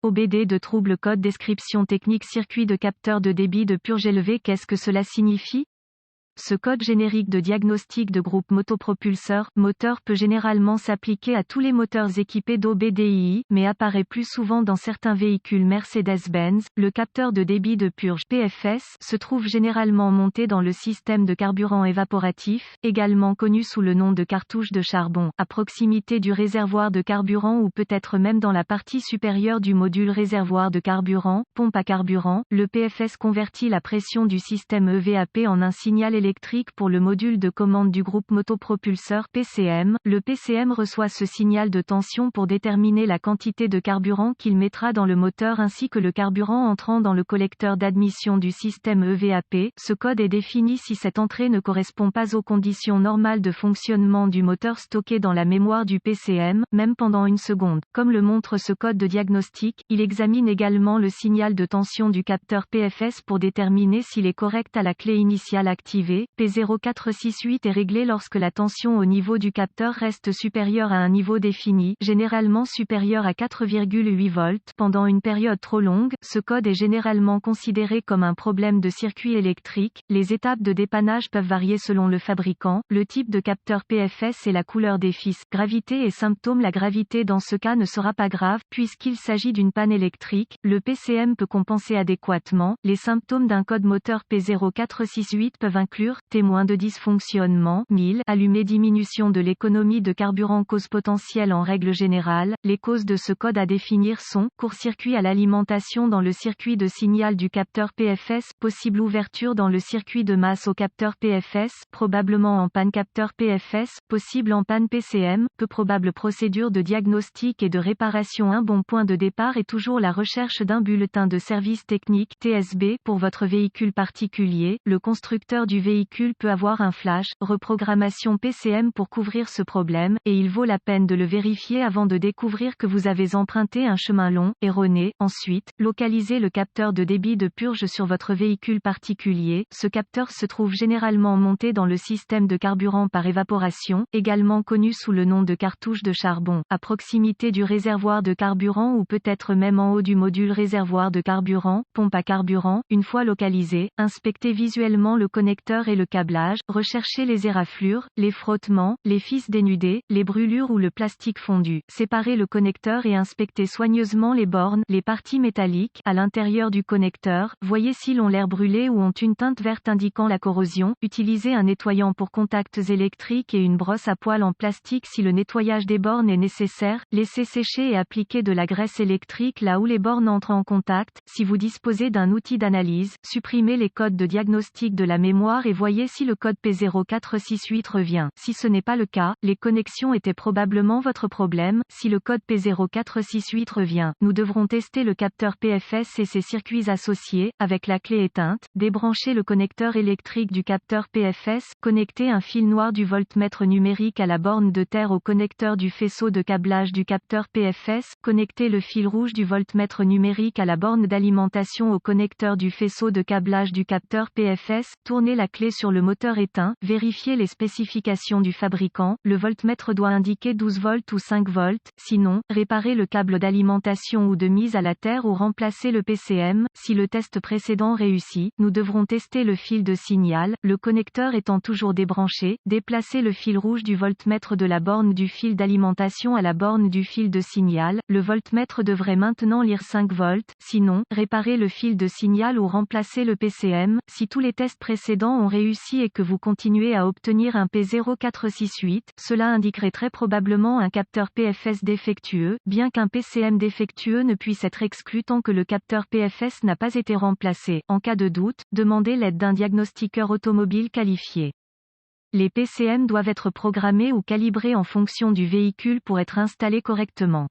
OBD de trouble code description technique circuit de capteur de débit de purge élevé. Qu'est-ce que cela signifie? Ce code générique de diagnostic de groupe motopropulseur, moteur peut généralement s'appliquer à tous les moteurs équipés d'OBDII, mais apparaît plus souvent dans certains véhicules Mercedes-Benz. Le capteur de débit de purge PFS se trouve généralement monté dans le système de carburant évaporatif, également connu sous le nom de cartouche de charbon, à proximité du réservoir de carburant ou peut-être même dans la partie supérieure du module réservoir de carburant, pompe à carburant. Le PFS convertit la pression du système EVAP en un signal électrique pour le module de commande du groupe motopropulseur PCM. Le PCM reçoit ce signal de tension pour déterminer la quantité de carburant qu'il mettra dans le moteur ainsi que le carburant entrant dans le collecteur d'admission du système EVAP. Ce code est défini si cette entrée ne correspond pas aux conditions normales de fonctionnement du moteur stocké dans la mémoire du PCM, même pendant une seconde. Comme le montre ce code de diagnostic, il examine également le signal de tension du capteur PFS pour déterminer s'il est correct à la clé initiale activée. P0468 est réglé lorsque la tension au niveau du capteur reste supérieure à un niveau défini, généralement supérieur à 4,8 volts. Pendant une période trop longue, ce code est généralement considéré comme un problème de circuit électrique. Les étapes de dépannage peuvent varier selon le fabricant, le type de capteur PFS et la couleur des fils. Gravité et symptômes. La gravité dans ce cas ne sera pas grave, puisqu'il s'agit d'une panne électrique. Le PCM peut compenser adéquatement. Les symptômes d'un code moteur P0468 peuvent inclure témoins de dysfonctionnement, 1000, allumé, diminution de l'économie de carburant. Cause potentielle. En règle générale, les causes de ce code à définir sont court-circuit à l'alimentation dans le circuit de signal du capteur PFS, possible ouverture dans le circuit de masse au capteur PFS, probablement en panne capteur PFS, possible en panne PCM, peu probable. Procédure de diagnostic et de réparation. Un bon point de départ est toujours la recherche d'un bulletin de service technique (TSB) pour votre véhicule particulier. Le constructeur du véhicule peut avoir un flash reprogrammation PCM pour couvrir ce problème, et il vaut la peine de le vérifier avant de découvrir que vous avez emprunté un chemin long, erroné. Ensuite, localisez le capteur de débit de purge sur votre véhicule particulier. Ce capteur se trouve généralement monté dans le système de carburant par évaporation, également connu sous le nom de cartouche de charbon, à proximité du réservoir de carburant ou peut-être même en haut du module réservoir de carburant, pompe à carburant. Une fois localisé, inspectez visuellement le connecteur et le câblage, recherchez les éraflures, les frottements, les fils dénudés, les brûlures ou le plastique fondu. Séparez le connecteur et inspectez soigneusement les bornes, les parties métalliques, à l'intérieur du connecteur. Voyez s'ils ont l'air brûlés ou ont une teinte verte indiquant la corrosion. Utilisez un nettoyant pour contacts électriques et une brosse à poils en plastique si le nettoyage des bornes est nécessaire. Laissez sécher et appliquer de la graisse électrique là où les bornes entrent en contact. Si vous disposez d'un outil d'analyse, supprimez les codes de diagnostic de la mémoire et voyez si le code P0468 revient. Si ce n'est pas le cas, les connexions étaient probablement votre problème. Si le code P0468 revient, nous devrons tester le capteur PFS et ses circuits associés. Avec la clé éteinte, débranchez le connecteur électrique du capteur PFS, connectez un fil noir du voltmètre numérique à la borne de terre au connecteur du faisceau de câblage du capteur PFS, connectez le fil rouge du voltmètre numérique à la borne d'alimentation au connecteur du faisceau de câblage du capteur PFS, tournez la clé sur le moteur éteint, vérifiez les spécifications du fabricant, le voltmètre doit indiquer 12 volts ou 5 volts, sinon, réparez le câble d'alimentation ou de mise à la terre ou remplacez le PCM. Si le test précédent réussit, nous devrons tester le fil de signal. Le connecteur étant toujours débranché, déplacez le fil rouge du voltmètre de la borne du fil d'alimentation à la borne du fil de signal. Le voltmètre devrait maintenant lire 5 volts, sinon, réparez le fil de signal ou remplacez le PCM. Si tous les tests précédents ont réussi et que vous continuez à obtenir un P0468, cela indiquerait très probablement un capteur PFS défectueux, bien qu'un PCM défectueux ne puisse être exclu tant que le capteur PFS n'a pas été remplacé. En cas de doute, demandez l'aide d'un diagnostiqueur automobile qualifié. Les PCM doivent être programmés ou calibrés en fonction du véhicule pour être installés correctement.